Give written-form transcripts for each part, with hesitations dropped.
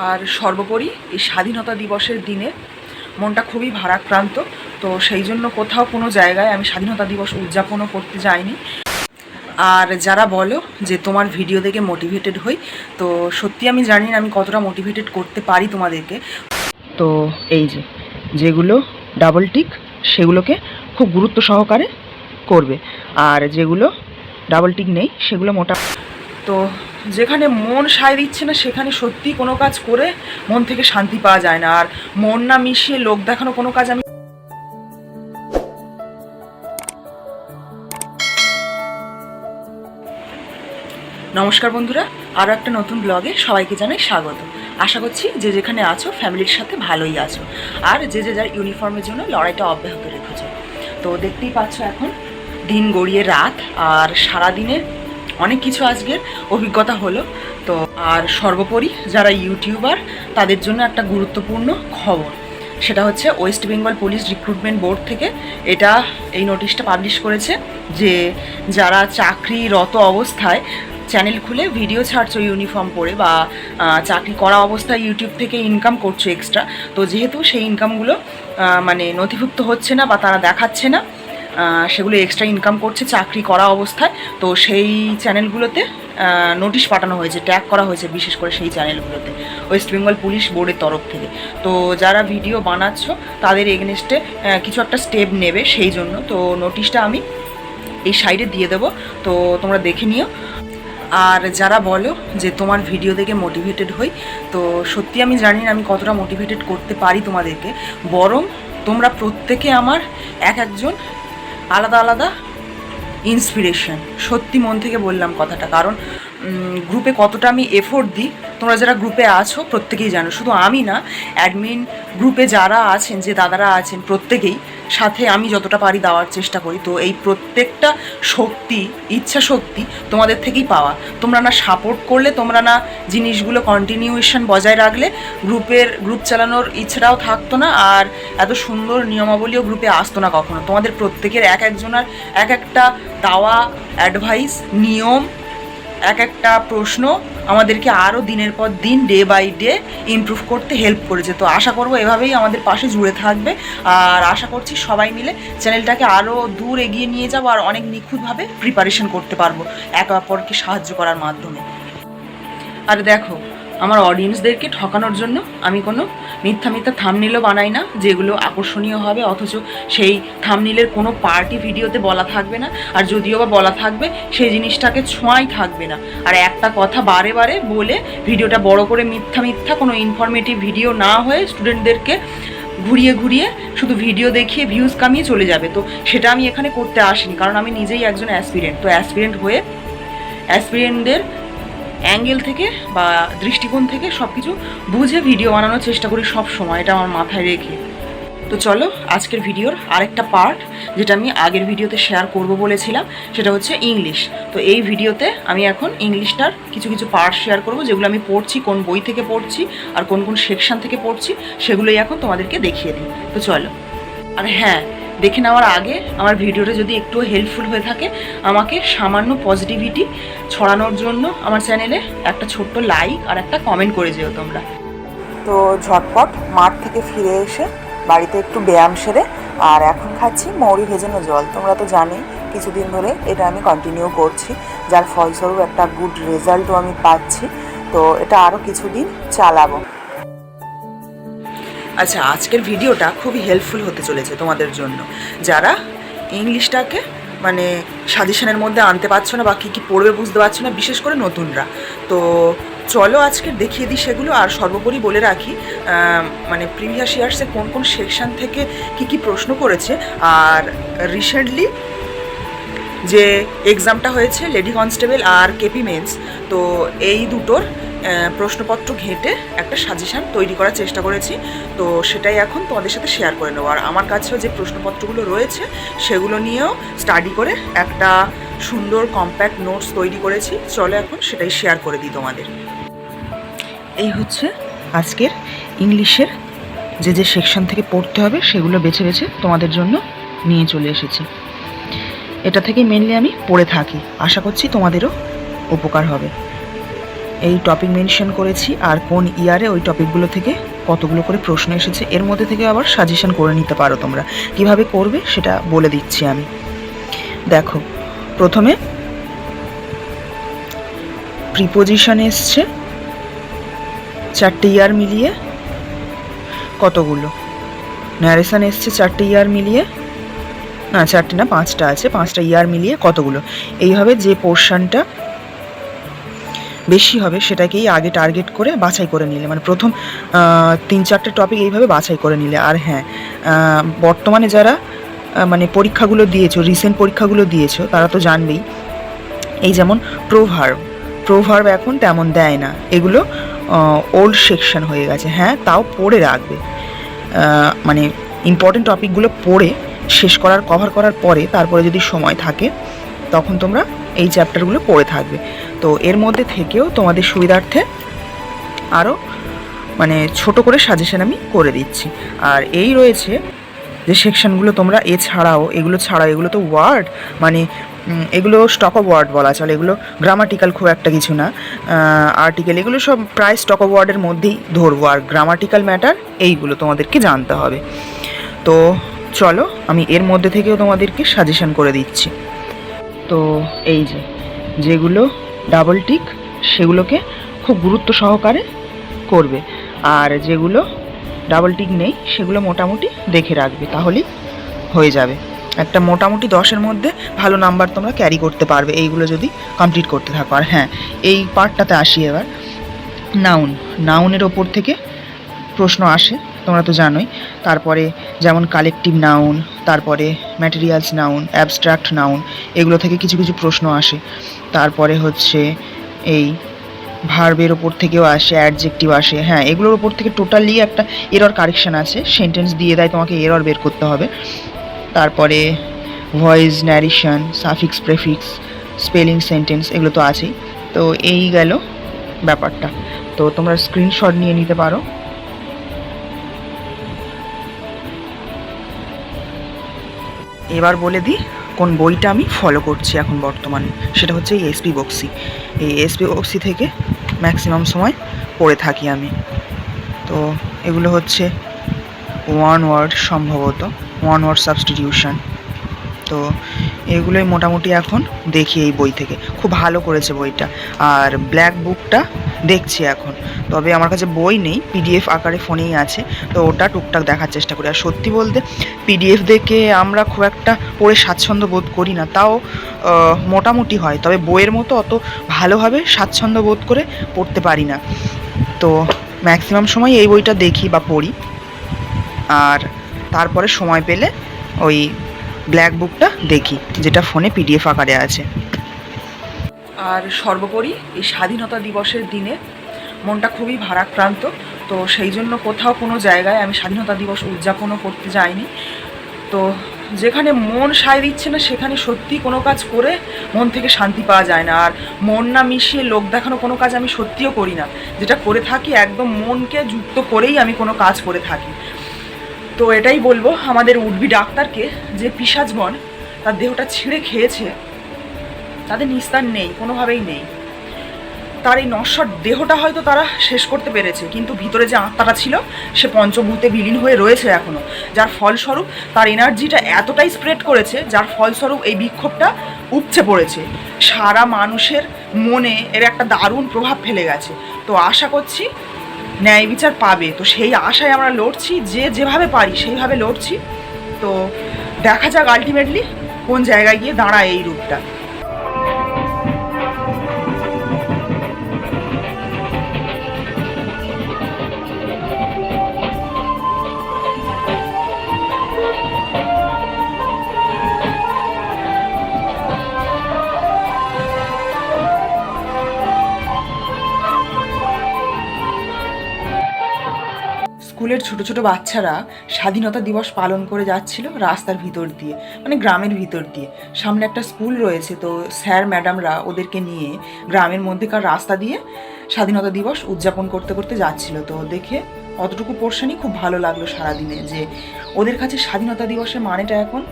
আর সর্বোপরি এই স্বাধীনতা দিবসের দিনে মনটা খুবই ভারাক্রান্ত। তো সেই জন্য কোথাও কোনো জায়গায় আমি স্বাধীনতা দিবস উদযাপনও করতে যাইনি। আর যারা বলো যে তোমার ভিডিও দেখে মোটিভেটেড হই, তো সত্যি আমি জানি না আমি কতটা মোটিভেটেড করতে পারি তোমাদেরকে। তো এই যেগুলো ডাবল টিক সেগুলোকে খুব গুরুত্ব সহকারে করবে, আর যেগুলো ডাবল টিক নেই সেগুলো মোটা। তো যেখানে মন সায় দিচ্ছে না সেখানে সত্যি কোনো কাজ করে মন থেকে শান্তি পাওয়া যায় না। আর মন না মিশিয়ে লোক দেখানো কোনো কাজ আমি নমস্কার বন্ধুরা, আরও একটা নতুন ব্লগে সবাইকে জানাই স্বাগত। আশা করছি যে যেখানে আছো ফ্যামিলির সাথে ভালোই আছো, আর যে যার ইউনিফর্মের জন্য লড়াইটা অব্যাহত রেখেছো। তো দেখতেই পাচ্ছ এখন দিন গড়িয়ে রাত, আর সারাদিনে অনেক কিছু আজকের অভিজ্ঞতা হলো। তো আর সর্বোপরি যারা ইউটিউবার তাদের জন্য একটা গুরুত্বপূর্ণ খবর, সেটা হচ্ছে West Bengal police recruitment board থেকে এই নোটিশটা পাবলিশ করেছে যে যারা চাকরিরত অবস্থায় চ্যানেল খুলে ভিডিও ছাড়ছো ইউনিফর্ম পরে, বা চাকরি করা অবস্থায় ইউটিউব থেকে ইনকাম করছো এক্সট্রা, তো যেহেতু সেই ইনকামগুলো মানে নথিভুক্ত হচ্ছে না বা তারা দেখাচ্ছে না, সেগুলো এক্সট্রা ইনকাম করছে চাকরি করা অবস্থায়, তো সেই চ্যানেলগুলোতে নোটিশ পাঠানো হয়েছে, ট্যাগ করা হয়েছে বিশেষ করে সেই চ্যানেলগুলোতে ওয়েস্ট বেঙ্গল পুলিশ বোর্ডের তরফ থেকে। তো যারা ভিডিও বানাচ্ছ তাদের এগেনস্টে কিছু একটা স্টেপ নেবে, সেই জন্য তো নোটিশটা আমি এই সাইডে দিয়ে দেবো, তো তোমরা দেখে নিও। আর যারা বলো যে তোমার ভিডিও দেখে মোটিভেটেড হই, তো সত্যি আমি জানি না আমি কতটা মোটিভেটেড করতে পারি তোমাদেরকে, বরং তোমরা প্রত্যেকে আমার একজন আলাদা আলাদা ইন্সপিরেশন। সত্যি মন থেকে বললাম কথাটা, কারণ গ্রুপে কতটা আমি এফোর্ট দিই তোমরা যারা গ্রুপে আছো প্রত্যেকেই জানো। শুধু আমি না, অ্যাডমিন গ্রুপে যারা আছেন, যে দাদারা আছেন, প্রত্যেকেই সাথে আমি যতটা পারি দেওয়ার চেষ্টা করি। তো এই প্রত্যেকটা শক্তি, ইচ্ছা শক্তি তোমাদের থেকেই পাওয়া। তোমরা না সাপোর্ট করলে, তোমরা না জিনিসগুলো কন্টিনিউয়েশন বজায় রাখলে গ্রুপ চালানোর ইচ্ছাটাও থাকতো না, আর এত সুন্দর নিয়মাবলীও গ্রুপে আসতো না কখনো। তোমাদের প্রত্যেকের একজনের একটা দেওয়া অ্যাডভাইস, নিয়ম, একটা প্রশ্ন আমাদেরকে আরও দিনের পর দিন, ডে বাই ডে ইমপ্রুভ করতে হেল্প করেছে। তো আশা করবো এভাবেই আমাদের পাশে জুড়ে থাকবে, আর আশা করছি সবাই মিলে চ্যানেলটাকে আরও দূর এগিয়ে নিয়ে যাবো, আর অনেক নিখুঁতভাবে প্রিপারেশন করতে পারবো একে অপরকে সাহায্য করার মাধ্যমে। আর দেখো, আমার অডিয়েন্সদেরকে ঠকানোর জন্য আমি কোনো মিথ্যা থামনেলও বানাই না যেগুলো আকর্ষণীয় হবে, অথচ সেই থামনেলের কোনো পার্টি ভিডিওতে বলা থাকবে না, আর যদিও বা বলা থাকবে সেই জিনিসটাকে ছোঁয়াই থাকবে না। আর একটা কথা বারে বারে বলে ভিডিওটা বড় করে মিথ্যা কোনো ইনফরমেটিভ ভিডিও না হয়ে স্টুডেন্টদেরকে ঘুরিয়ে শুধু ভিডিও দেখিয়ে ভিউজ কামিয়ে চলে যাবে। তো সেটা আমি এখানে করতে আসিনি, কারণ আমি নিজেই একজন অ্যাসপিরেন্ট। তো অ্যাসপিরেন্ট হয়ে অ্যাসপিরেন্টদের অ্যাঙ্গেল থেকে বা দৃষ্টিকোণ থেকে সব কিছু বুঝে ভিডিও বানানোর চেষ্টা করি সব সময়, এটা আমার মাথায় রেখে। তো চলো আজকের ভিডিওর আরেকটা পার্ট, যেটা আমি আগের ভিডিওতে শেয়ার করব বলেছিলাম, সেটা হচ্ছে ইংলিশ। তো এই ভিডিওতে আমি এখন ইংলিশটার কিছু পার্ট শেয়ার করব, যেগুলো আমি পড়ছি, কোন বই থেকে পড়ছি আর কোন সেকশন থেকে পড়ছি, সেগুলোই এখন তোমাদেরকে দেখিয়ে দিই। তো চলো। আর হ্যাঁ, দেখে নেওয়ার আগে আমার ভিডিওটা যদি একটু হেল্পফুল হয়ে থাকে, আমাকে সামান্য পজিটিভিটি ছড়ানোর জন্য আমার চ্যানেলে একটা ছোট্ট লাইক আর একটা কমেন্ট করে যেও তোমরা। তো ঝটপট মাঠ থেকে ফিরে এসে বাড়িতে একটু ব্যায়াম সেরে আর এখন খাচ্ছি মৌরি ভেজানো জল। তোমরা তো জানোই কিছুদিন ধরে এটা আমি কন্টিনিউ করছি, যার ফলস্বরূপ একটা গুড রেজাল্টও আমি পাচ্ছি। তো এটা আরও কিছুদিন চালাবো। আচ্ছা, আজকের ভিডিওটা খুবই হেল্পফুল হতে চলেছে তোমাদের জন্য, যারা ইংলিশটাকে মানে সাজেশনের মধ্যে আনতে পারছো না বা কী পড়বে বুঝতে পারছো না, বিশেষ করে নতুনরা। তো চলো আজকে দেখিয়ে দিই সেগুলো। আর সর্বোপরি বলে রাখি, মানে প্রিভিয়াস ইয়ার্সে কোন সেকশন থেকে কি প্রশ্ন করেছে, আর রিসেন্টলি যে এক্সামটা হয়েছে লেডি কনস্টেবল আর কেপি মেন্স, তো এই দুটোর প্রশ্নপত্র ঘেঁটে একটা সাজেশান তৈরি করার চেষ্টা করেছি। তো সেটাই এখন তোমাদের সাথে শেয়ার করে নেবো। আর আমার কাছেও যে প্রশ্নপত্রগুলো রয়েছে সেগুলো নিয়েও স্টাডি করে একটা সুন্দর কম্প্যাক্ট নোটস তৈরি করেছি। চলো এখন সেটাই শেয়ার করে দিই তোমাদের। এই হচ্ছে আজকের ইংলিশের যে সেকশন থেকে পড়তে হবে সেগুলো বেছে তোমাদের জন্য নিয়ে চলে এসেছি। এটা থেকে মেনলি আমি পড়ে থাকি, আশা করছি তোমাদেরও উপকার হবে। এই টপিক মেনশন করেছি আর কোন ইয়ারে ওই টপিকগুলো থেকে কতগুলো করে প্রশ্ন এসেছে, এর মধ্যে থেকে আবার সাজেশন করে নিতে পারো তোমরা। কিভাবে করবে সেটা বলে দিচ্ছি আমি। দেখো, প্রথমে প্রিপোজিশন এসছে 4টে ইয়ার মিলিয়ে কতগুলো, ন্যারেশন এসছে 4টে ইয়ার মিলিয়ে, না 4টে না 5টা আছে, 5টা ইয়ার মিলিয়ে কতগুলো। এইভাবে যে পোর্শনটা বেশি হবে সেটাকেই আগে টার্গেট করে বাছাই করে নিলে, মানে প্রথম 3-4টে টপিক এইভাবে বাছাই করে নিলে। আর হ্যাঁ, বর্তমানে যারা মানে পরীক্ষাগুলো দিয়েছো, রিসেন্ট পরীক্ষাগুলো দিয়েছো, তারা তো জানবেই এই যেমন প্রোভার্ব এখন তেমন দেয় না, এগুলো ওল্ড সেকশন হয়ে গেছে। হ্যাঁ, তাও পড়ে রাখবে, মানে ইম্পর্টেন্ট টপিকগুলো পড়ে শেষ করার, কভার করার পরে তারপরে যদি সময় থাকে তখন তোমরা এই চ্যাপ্টারগুলো পড়ে থাকবে। তো এর মধ্যে থেকেও তোমাদের সুবিধার্থে আরও মানে ছোট করে সাজেশন আমি করে দিচ্ছি। আর এই রয়েছে যে সেকশনগুলো, তোমরা এছাড়াও এগুলো তো ওয়ার্ড, মানে এগুলো স্টক অফ ওয়ার্ড বলা চলে, এগুলো গ্রামাটিক্যাল খুব একটা কিছু না, আর্টিকেল, এগুলো সব প্রায় স্টক অফ ওয়ার্ডের মধ্যেই ধরবো। আর গ্রামাটিক্যাল ম্যাটার এইগুলো তোমাদেরকে জানতে হবে। তো চলো আমি এর মধ্যে থেকেও তোমাদেরকে সাজেশন করে দিচ্ছি। তো এই যেগুলো ডাবল টিক সেগুলোকে খুব গুরুত্ব সহকারে করবে, আর যেগুলো ডাবল টিক নেই সেগুলো মোটামুটি দেখে রাখবে, তাহলেই হয়ে যাবে। একটা মোটামুটি 10-এর মধ্যে ভালো নাম্বার তোমরা ক্যারি করতে পারবে এইগুলো যদি কমপ্লিট করতে থাকো। আর হ্যাঁ, এই পার্টটাতে আসি এবার। নাউনের ওপর থেকে প্রশ্ন আসে, তোমরা তো জানোই। তারপরে যেমন কালেকটিভ নাউন, তারপরে ম্যাটেরিয়ালস নাউন, অ্যাবস্ট্রাক্ট নাউন, এগুলো থেকে কিছু কিছু প্রশ্ন আসে। তারপরে হচ্ছে এই ভার্বের ওপর থেকেও আসে, অ্যাডজেক্টিভ আসে। হ্যাঁ, এগুলোর ওপর থেকে টোটালি একটা এরর কারেকশন আছে, সেন্টেন্স দিয়ে দেয়, তোমাকে এরর বের করতে হবে। তারপরে voice, narration, suffix, prefix, spelling, sentence, এগুলো তো আছেই। তো এই গেল ব্যাপারটা। তো তোমরা স্ক্রিনশট নিয়ে নিতে পারো। এবার বলে দিই কোন বইটা আমি ফলো করছি এখন বর্তমানে, সেটা হচ্ছে এই এসপি বক্সি। এই এসপি বক্সি থেকে ম্যাক্সিমাম সময় পড়ে থাকি আমি। তো এগুলো হচ্ছে ওয়ান ওয়ার্ড, সম্ভবত ওয়ান ওয়ার্ড সাবস্টিটিউশন। তো এগুলোই মোটামুটি এখন দেখি এই বই থেকে। খুব ভালো করেছে বইটা। আর ব্ল্যাক বুকটা দেখছি এখন, তবে আমার কাছে বই নেই, পিডিএফ আকারে ফোনেই আছে, তো ওটা টুকটাক দেখার চেষ্টা করি। আর সত্যি বলতে পিডিএফ দেখে আমরা খুব একটা পড়ে স্বাচ্ছন্দ্য বোধ করি না, তাও মোটামুটি হয়, তবে বইয়ের মতো অত ভালোভাবে স্বাচ্ছন্দ্য বোধ করে পড়তে পারি না। তো ম্যাক্সিমাম সময় এই বইটা দেখি বা পড়ি, আর তারপরে সময় পেলে ওই ব্ল্যাক বুকটা দেখি, যেটা ফোনে পিডিএফ আকারে আছে। আর সর্বোপরি এই স্বাধীনতা দিবসের দিনে মনটা খুবই ভারাক্রান্ত, তো সেই জন্য কোথাও কোনো জায়গায় আমি স্বাধীনতা দিবস উদযাপনও করতে যাইনি। তো যেখানে মন সায় দিচ্ছে না সেখানে সত্যি কোনো কাজ করে মন থেকে শান্তি পাওয়া যায় না। আর মন না মিশিয়ে লোক দেখানো কোনো কাজ আমি সত্যিও করি না, যেটা করে থাকি একদম মনকে যুক্ত করেই আমি কোনো কাজ করে থাকি। তো এটাই বলবো আমাদের উডবি ডাক্তারকে, যে পিশাচগণ তার দেহটা ছিঁড়ে খেয়েছে, তাদের নিস্তার নেই, কোনোভাবেই নেই। তার এই নশ্বর দেহটা হয়তো তারা শেষ করতে পেরেছে, কিন্তু ভিতরে যে আত্মাটা ছিল সে পঞ্চভূতে বিলীন হয়ে রয়েছে এখনও, যার ফলস্বরূপ তার এনার্জিটা এতটাই স্প্রেড করেছে, যার ফলস্বরূপ এই বিক্ষোভটা উপচে পড়েছে, সারা মানুষের মনে এর একটা দারুণ প্রভাব ফেলে গেছে। তো আশা করছি ন্যায় বিচার পাবে। তো সেই আশায় আমরা লড়ছি, যে যেভাবে পারি সেইভাবে লড়ছি। তো দেখা যাক আলটিমেটলি কোন জায়গায় গিয়ে দাঁড়ায় এই রূপটা। স্কুলের ছোট ছোট বাচ্চারা স্বাধীনতা দিবস পালন করে যাচ্ছিল রাস্তার ভিতর দিয়ে, মানে গ্রামের ভিতর দিয়ে। সামনে একটা স্কুল রয়েছে, তো স্যার ম্যাডামরা ওদেরকে নিয়ে গ্রামের মধ্যেকার রাস্তা দিয়ে স্বাধীনতা দিবস উদযাপন করতে করতে যাচ্ছিল। তো দেখে অতটুকু পোর্শনই খুব ভালো লাগলো সারাদিনে, যে ওদের কাছে স্বাধীনতা দিবসের মানেটা এখন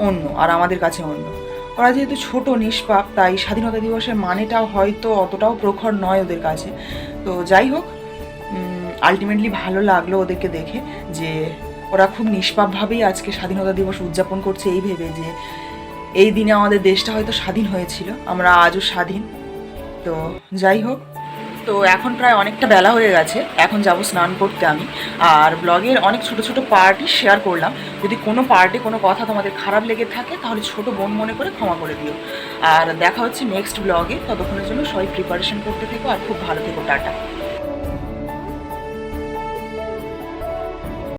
অন্য, আর আমাদের কাছে অন্য। ওরা যেহেতু ছোট নিষ্পাপ, তাই স্বাধীনতা দিবসের মানেটাও হয়তো অতটাও প্রখর নয় ওদের কাছে। তো যাই হোক, আলটিমেটলি ভালো লাগলো ওদেরকে দেখে যে ওরা খুব নিষ্পাপভাবেই আজকে স্বাধীনতা দিবস উদযাপন করছে, এই ভেবে যে এই দিনে আমাদের দেশটা হয়তো স্বাধীন হয়েছিল, আমরা আজও স্বাধীন। তো যাই হোক, তো এখন প্রায় অনেকটা বেলা হয়ে গেছে, এখন যাব স্নান করতে আমি। আর ব্লগের অনেক ছোট ছোট পার্টই শেয়ার করলাম, যদি কোনো পার্টে কোনো কথা তোমাদের খারাপ লেগে থাকে তাহলে ছোট বোন মনে করে ক্ষমা করে দিও। আর দেখা হচ্ছে নেক্সট ব্লগে, ততক্ষণের জন্য সবাই প্রিপারেশন করতে থেকো আর খুব ভালো থেকো, টাটা।